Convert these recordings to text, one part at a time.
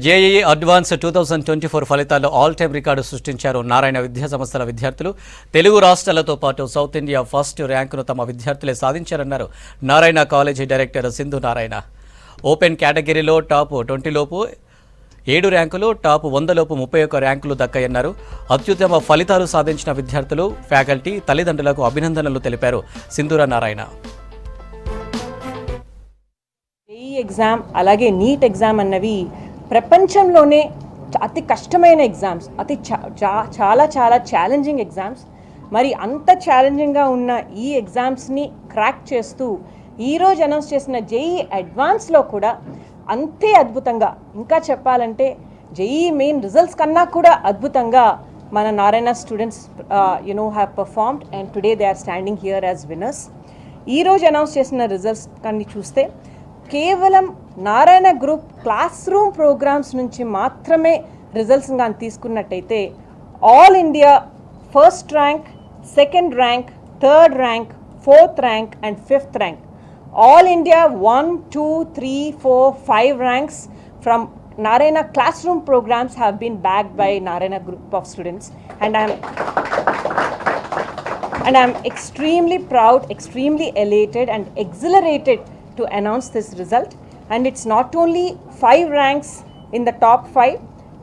JEE advance 2024 ఫలితాల్లో all time record సృష్టించారు నారాయణ విద్యా సంస్థల విద్యార్థులు. తెలుగు రాష్ట్రాలతో పాటు సౌత్ ఇండియా ఫస్ట్ ర్యాంకును తమ విద్యార్థులే సాధించారన్నారు Narayana college director Sindhu Narayana. Open కేటగిరీలో టాప్ 20 లోపు 7 ర్యాంకులు, టాప్ 100 లోపు 31 ర్యాంకులు దక్కాయన్నారు. అత్యుత్తమ ఫలితాలు సాధించిన విద్యార్థులు, ఫ్యాకల్టీ, తల్లిదండ్రులకు అభినందనలు తెలిపారు సింధూర నారాయణ. జేఈఈ ఎగ్జామ్ అలాగే నీట్ ఎగ్జామ్ అన్నవి ప్రపంచంలోనే అతి కష్టమైన ఎగ్జామ్స్, చాలా చాలా ఛాలెంజింగ్ ఎగ్జామ్స్. మరి అంత ఛాలెంజింగ్గా ఉన్న ఈ ఎగ్జామ్స్ని క్రాక్ చేస్తూ ఈరోజు అనౌన్స్ చేసిన జేఈఈ అడ్వాన్స్లో కూడా అంతే అద్భుతంగా, ఇంకా చెప్పాలంటే జేఈఈ మెయిన్ రిజల్ట్స్ కన్నా కూడా అద్భుతంగా మన Narayana students have performed and today they are standing here as winners. ఈరోజు అనౌన్స్ చేసిన రిజల్ట్స్ కానీ చూస్తే కేవలం Narayana group class room programmes నుంచి మాత్రమే రిజల్ట్స్ కానీ తీసుకున్నట్టయితే all India first rank, second rank, third rank, fourth rank and fifth rank, all India 1, 2, 3, 4, 5 ranks from Narayana classroom programs have been bagged by Narayana group of students, and I'm extremely proud, extremely elated and exhilarated to announce this result. And it's not only 5 ranks in the top 5,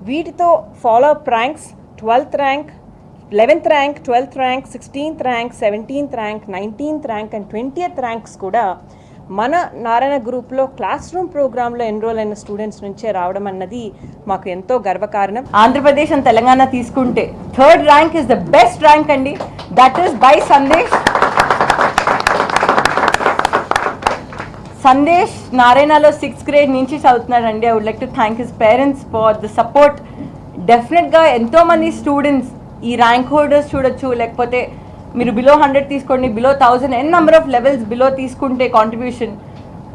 వీటితో follow-up ranks 12th rank, 11th rank, 12th rank, 16th rank, 17th rank, 19th rank and 20th ranks కూడా మన నారాయణ గ్రూప్లో class room ప్రోగ్రాంలో enrol అయిన students నుంచే రావడం అన్నది మాకు ఎంతో గర్వకారణం. ఆంధ్రప్రదేశ్ అండ్ తెలంగాణ తీసుకుంటే third rank is the best rank అండి. దట్ ఈస్ బై సందేశ్ నారాయణలో 6th grade నుంచి చదువుతున్నాడండి. I would like to thank his parents for the support. డెఫినెట్గా ఎంతోమంది స్టూడెంట్స్ ఈ ర్యాంక్ హోల్డర్స్ చూడొచ్చు, లేకపోతే మీరు బిలో 100 తీసుకోండి, below 1000, n number of levels below తీసుకుంటే contribution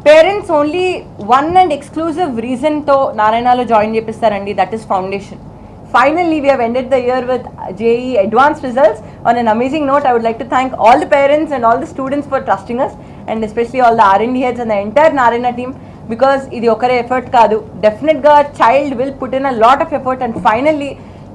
parents only one and exclusive రీజన్తో నారాయణలో జాయిన్ చేపిస్తారండి. That is foundation. Finally, we have ended the year with JEE advanced results on an amazing note. I would like to thank all the parents and all the students for trusting us, and especially all the R&D heads and the entire Narayana team, because ఇది ఒకరే effort కాదు. డెఫినెట్గా child will put in a lot of effort. And finally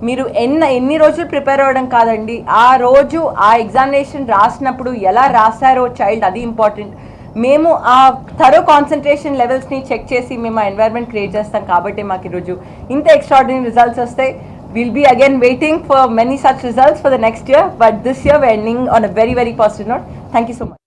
మీరు ఎన్ని రోజులు prepare అవ్వడం కాదండి, ఆ రోజు ఆ ఎగ్జామినేషన్ రాసినప్పుడు ఎలా రాశారో చైల్డ్, అది ఇంపార్టెంట్. మేము ఆ థరో కాన్సన్ట్రేషన్ లెవెల్స్ని చెక్ చేసి మేము ఆ ఎన్వైర్న్మెంట్ క్రియేట్ చేస్తాం. కాబట్టి మాకు ఈరోజు ఇంత ఎక్స్ట్రాడినరీ రిజల్ట్స్ వస్తాయి. Will be again waiting for many such results for the next year, but this year we're ending on a very, very positive note. Thank you so much.